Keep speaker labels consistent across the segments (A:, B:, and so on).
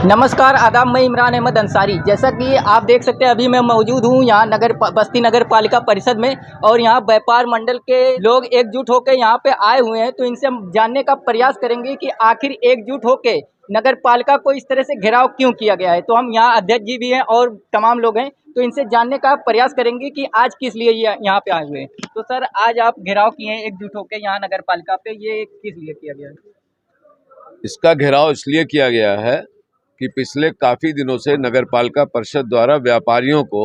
A: नमस्कार आदाब, मैं इमरान अहमद अंसारी। जैसा कि आप देख सकते हैं अभी मैं मौजूद हूँ यहाँ बस्ती नगर पालिका परिषद में, और यहाँ व्यापार मंडल के लोग एकजुट होकर यहाँ पे आए हुए हैं। तो इनसे हम जानने का प्रयास करेंगे कि आखिर एकजुट होकर नगर पालिका को इस तरह से घेराव क्यों किया गया है। तो हम यहाँ अध्यक्ष जी भी हैं और तमाम लोग हैं, तो इनसे जानने का प्रयास करेंगे कि आज किस लिए ये यहाँ पे आए हुए हैं। तो सर, आज आप घेराव किए हैं एकजुट होकर यहाँ नगर पालिका पे, ये किस लिए किया गया है?
B: इसका घेराव इसलिए किया गया है कि पिछले काफी दिनों से नगर पालिका परिषद द्वारा व्यापारियों को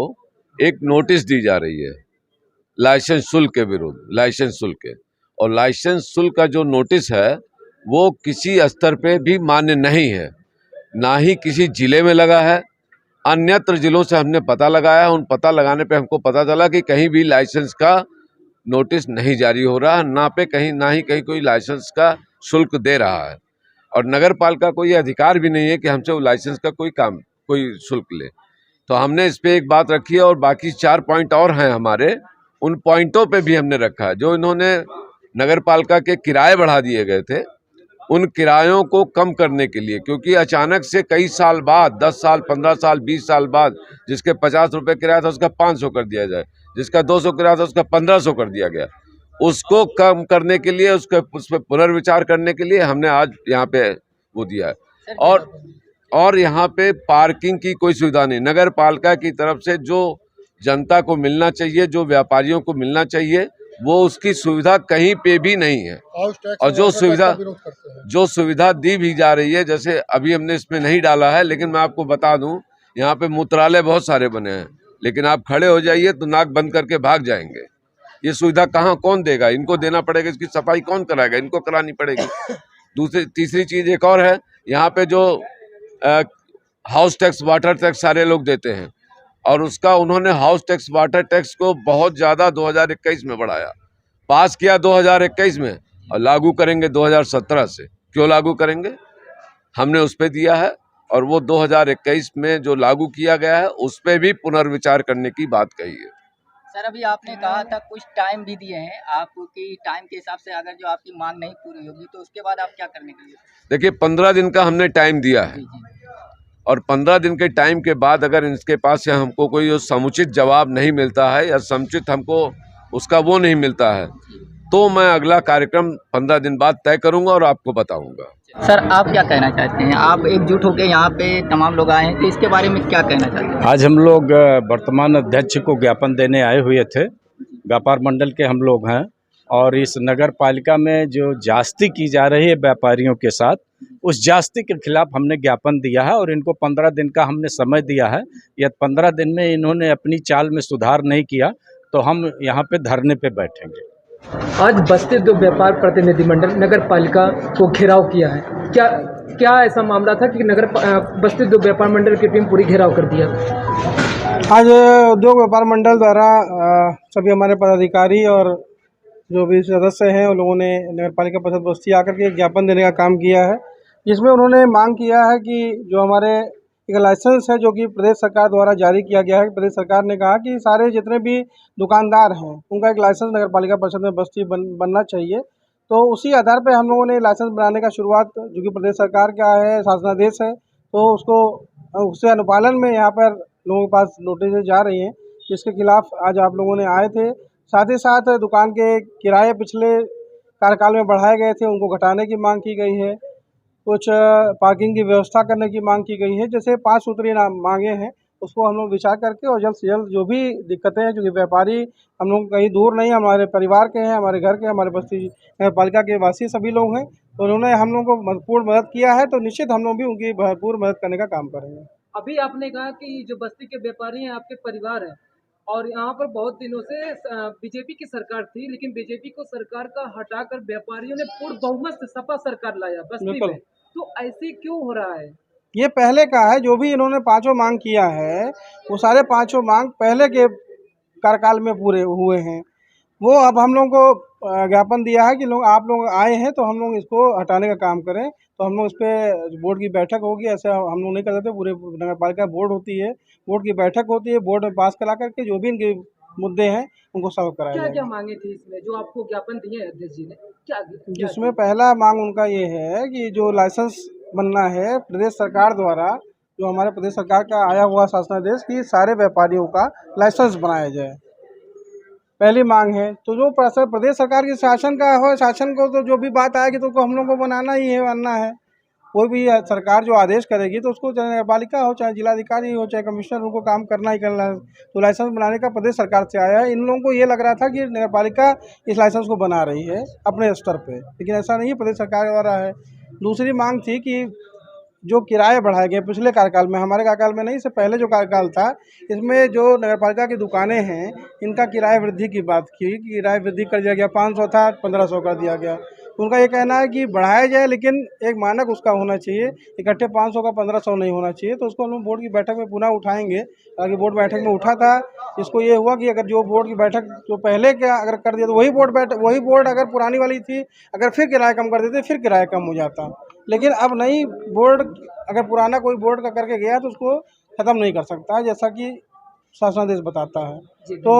B: एक नोटिस दी जा रही है लाइसेंस शुल्क के विरुद्ध, लाइसेंस शुल्क के। और लाइसेंस शुल्क का जो नोटिस है वो किसी स्तर पे भी मान्य नहीं है, ना ही किसी जिले में लगा है। अन्यत्र जिलों से हमने पता लगाया, उन पता लगाने पे हमको पता चला कि कहीं भी लाइसेंस का नोटिस नहीं जारी हो रहा, ना ही कहीं कोई लाइसेंस का शुल्क दे रहा है। और नगर पालिका को ये अधिकार भी नहीं है कि हमसे वो लाइसेंस का कोई शुल्क ले। तो हमने इस पे एक बात रखी है, और बाकी 4 पॉइंट और हैं हमारे, उन पॉइंटों पे भी हमने रखा है। जो इन्होंने नगर पालिका के किराए बढ़ा दिए गए थे, उन किरायों को कम करने के लिए, क्योंकि अचानक से कई साल बाद, 10 साल, 15 साल, 20 साल बाद, जिसके 50 रुपये किराया था उसका 500 कर दिया जाए, जिसका 200 किराया था उसका 1500 कर दिया गया। उसको कम करने के लिए, उस पर पुनर्विचार करने के लिए हमने आज यहाँ पे वो दिया है। और यहाँ पे पार्किंग की कोई सुविधा नहीं। नगर पालिका की तरफ से जो जनता को मिलना चाहिए, जो व्यापारियों को मिलना चाहिए, वो उसकी सुविधा कहीं पे भी नहीं है। और जो सुविधा दी भी जा रही है, जैसे अभी हमने इसमें नहीं डाला है, लेकिन मैं आपको बता दूं, यहाँ पे मूत्रालय बहुत सारे बने हैं, लेकिन आप खड़े हो जाइए तो नाक बंद करके भाग जाएंगे। ये सुविधा कौन देगा? इनको देना पड़ेगा, इसकी सफाई कौन कराएगा? इनको करानी पड़ेगी। तीसरी चीज एक और है, यहाँ पे जो हाउस टैक्स, वाटर टैक्स सारे लोग देते हैं, और उसका उन्होंने हाउस टैक्स, वाटर टैक्स को बहुत ज़्यादा 2021 में बढ़ाया, पास किया 2021 में, और लागू करेंगे 2017 से। क्यों लागू करेंगे? हमने उस पर दिया है, और वो 2021 में जो लागू किया गया है उस पर भी पुनर्विचार करने की बात कही है।
A: सर, अभी आपने कहा था कुछ टाइम भी दिए हैं आपकी, टाइम के हिसाब से अगर जो आपकी मांग नहीं पूरी होगी तो उसके बाद आप क्या करने के लिए?
B: देखिए, 15 दिन का हमने टाइम दिया है, और 15 दिन के टाइम के बाद अगर इनके पास से हमको कोई समुचित जवाब नहीं मिलता है, या समुचित हमको उसका वो नहीं मिलता है, तो मैं अगला कार्यक्रम 15 दिन बाद तय करूंगा और आपको बताऊंगा।
A: सर, आप क्या कहना चाहते हैं? आप एकजुट होकर यहाँ पे तमाम लोग आए हैं, तो इसके बारे में क्या कहना चाहते हैं?
C: आज हम लोग वर्तमान अध्यक्ष को ज्ञापन देने आए हुए थे। व्यापार मंडल के हम लोग हैं, और इस नगर पालिका में जो जास्ती की जा रही है व्यापारियों के साथ, उस जास्ती के खिलाफ हमने ज्ञापन दिया है, और इनको 15 दिन का हमने समय दिया है। यदि 15 दिन में इन्होंने अपनी चाल में सुधार नहीं किया तो हम यहाँ पे धरने पे बैठेंगे।
D: आज बस्ती दो व्यापार प्रतिनिधि मंडल नगर पालिका को घेराव किया है, क्या ऐसा मामला था कि बस्ती दो व्यापार मंडल की टीम पूरी घेराव कर दिया?
E: आज उद्योग व्यापार मंडल द्वारा सभी हमारे पदाधिकारी और जो भी सदस्य हैं उन लोगों ने नगर पालिका परिषद बस्ती आकर के ज्ञापन देने का काम किया है, जिसमें उन्होंने मांग किया है कि जो हमारे एक लाइसेंस है जो कि प्रदेश सरकार द्वारा जारी किया गया है, प्रदेश सरकार ने कहा कि सारे जितने भी दुकानदार हैं उनका एक लाइसेंस नगर पालिका परिषद में बस्ती बनना चाहिए। तो उसी आधार पर हम लोगों ने लाइसेंस बनाने का शुरुआत, जो कि प्रदेश सरकार का है, शासनादेश है, तो उससे अनुपालन में यहाँ पर लोगों के पास नोटिस जा रही हैं, जिसके खिलाफ आज आप लोगों ने आए थे। साथ ही साथ दुकान के किराए पिछले कार्यकाल में बढ़ाए गए थे, उनको घटाने की मांग की गई है। कुछ पार्किंग की व्यवस्था करने की मांग की गई है। जैसे 5 सूत्री मांगे हैं, उसको हम लोग विचार करके और जल्द से जल्द जो भी दिक्कतें हैं, क्योंकि व्यापारी हम लोग कहीं दूर नहीं, हमारे परिवार के हैं, हमारे घर के, हमारे बस्ती नगर पालिका के वासी सभी लोग हैं, तो उन्होंने हम लोगों को पूर्ण मदद किया है, तो निश्चित हम लोग भी उनकी भरपूर मदद करने का काम करेंगे।
D: अभी आपने कहा कि जो बस्ती के व्यापारी हैं आपके परिवार हैं, और यहाँ पर बहुत दिनों से बीजेपी की सरकार थी, लेकिन बीजेपी को सरकार का हटाकर व्यापारियों ने पूर्ण बहुमत से सपा सरकार लाया बस्ती में, तो ऐसे क्यों हो रहा है?
E: ये पहले का है, जो भी इन्होंने 5 मांग किया है वो सारे 5 मांग पहले के कार्यकाल में पूरे हुए हैं। वो अब हम लोगों को ज्ञापन दिया है कि आप लोग आए हैं तो हम लोग इसको हटाने का काम करें, तो हम लोग इस पर बोर्ड की बैठक होगी। ऐसे हम लोग नहीं कर सकते, पूरे नगर पालिका बोर्ड होती है, बोर्ड की बैठक होती है, बोर्ड में पास करा करके जो भी इनके मुद्दे हैं उनको सॉल्व कराया जाएगा।
D: क्या मांगे थे इसमें जो आपको ज्ञापन दिए अध्यक्ष जी ने?
E: जिसमें पहला मांग उनका ये है कि जो लाइसेंस बनना है प्रदेश सरकार द्वारा, जो हमारे प्रदेश सरकार का आया हुआ शासनादेश कि सारे व्यापारियों का लाइसेंस बनाया जाए, पहली मांग है। तो जो प्रदेश सरकार की शासन का हो, शासन को तो जो भी बात आएगी तो हम लोग को बनाना ही है, मानना है। कोई भी सरकार जो आदेश करेगी तो उसको चाहे नगरपालिका हो, चाहे जिलाधिकारी हो, चाहे कमिश्नर, उनको काम करना ही करना है। तो लाइसेंस बनाने का प्रदेश सरकार से आया है। इन लोगों को ये लग रहा था कि नगरपालिका इस लाइसेंस को बना रही है अपने स्तर पे, लेकिन ऐसा नहीं है, प्रदेश सरकार द्वारा है। दूसरी मांग थी कि जो किराए बढ़ाए गए पिछले कार्यकाल में, हमारे कार्यकाल में नहीं, इससे पहले जो कार्यकाल था, इसमें जो नगरपालिका की दुकानें हैं इनका किराए वृद्धि की बात की, किराए वृद्धि कर दिया गया। 500 था 1500 कर दिया गया। उनका ये कहना है कि बढ़ाया जाए, लेकिन एक मानक उसका होना चाहिए, इकट्ठे 500 का 1500 नहीं होना चाहिए। तो उसको हम लोग बोर्ड की बैठक में पुनः उठाएंगे। ताकि बोर्ड बैठक में उठा था, इसको ये हुआ कि अगर जो बोर्ड की बैठक जो पहले क्या अगर कर दिया तो वही बोर्ड अगर पुरानी वाली थी, अगर फिर किराया कम कर देते फिर किराया कम हो जाता। लेकिन अब नई बोर्ड अगर पुराना कोई बोर्ड का करके गया तो उसको ख़त्म नहीं कर सकता, जैसा कि शासनादेश बताता है। तो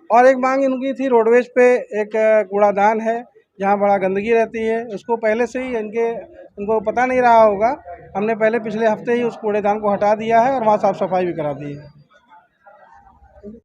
E: और एक मांग इनकी थी, रोडवेज पे एक कूड़ादान है जहाँ बड़ा गंदगी रहती है, उसको पहले से ही इनको पता नहीं रहा होगा, हमने पहले पिछले हफ्ते ही उस कूड़ेदान को हटा दिया है और वहाँ साफ़ सफाई भी करा दी है।